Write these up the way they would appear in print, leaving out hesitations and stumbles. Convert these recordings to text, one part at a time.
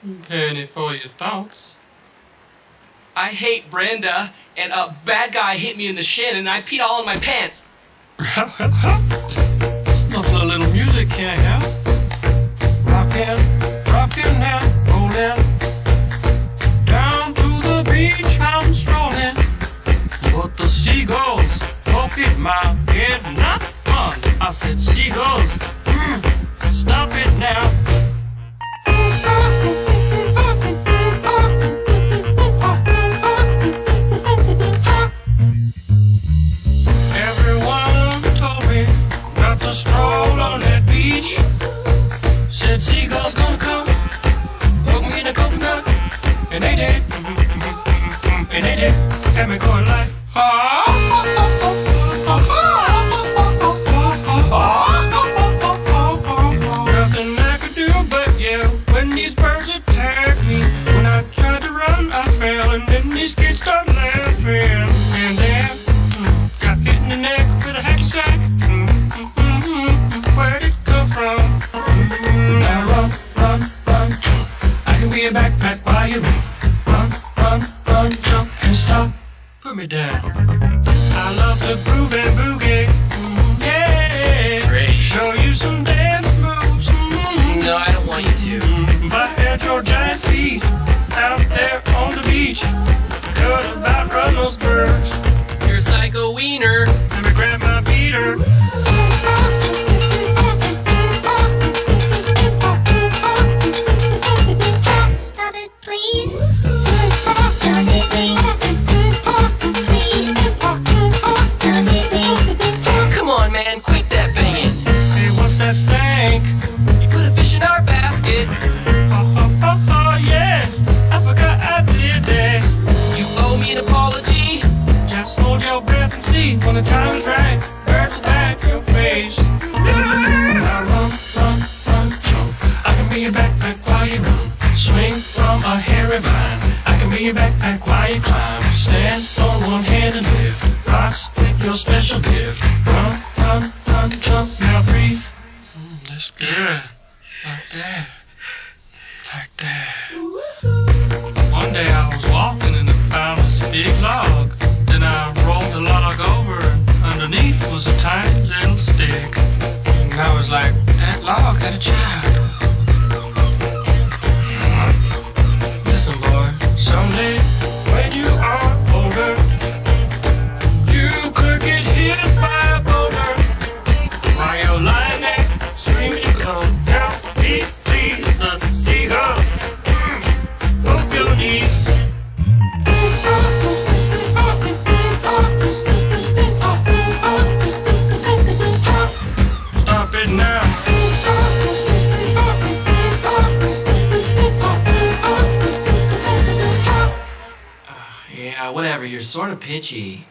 Penny for your thoughts. I hate Brenda, and a bad guy hit me in the shin, and I peed all in my pants. It's nothing a little music can't help. Rockin', rockin' and rollin'. Down to the beach I'm strolling. But the seagulls poke at my head, not fun. I said, seagulls, stop it now. Everyone told me not to stroll on that beach. Said seagulls gonna come, hook me in a coconut, and they did, and they did, had me going like, nothing I could do but yell when these birds attacked me. When I tried to run, I fell, and then these kids started laughing, and then got hit in the neck with a hacky sack. Where'd it come from? Now run, run, run, jump. I can be a backpack while you run, run, run, jump, and stop. Put me down. I love to groove and boogie. Yeah. Great. Show you some dance moves. No, I don't want you to. If I had your giant feet out there on the beach, could about run those birds. You're a psycho wiener. Let me grab my beater. Stop it, please. Don't hit me. Please. Don't hit me. Come on, man, quit that banging. Hey, what's that stank? You put a fish in our basket. Oh, yeah. I forgot I did that. You owe me an apology. Just hold your breath and see when the time is right. Birds will back your face. Now run, run, run, jump. I can be your backpack while you run. Swing from a hairy vine. I can be your backpack while you climb. Stand on one hand and lift rocks with your special gift. Run, run, run, jump. Now breathe. That's good. Like that. Like that. One day I was walking and I found this big log. Then I rolled the log over. Underneath was a tiny little stick. And I was like, that log had a child. Listen, boy, someday when you are older, you could get hit by a boulder. While you're lying there screaming, come help me, please. The seagulls poke your knees. Stop it now. Yeah, whatever, you're sort of pitchy.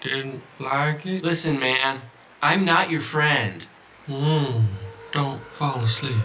Didn't like it? Listen, man, I'm not your friend. Don't fall asleep.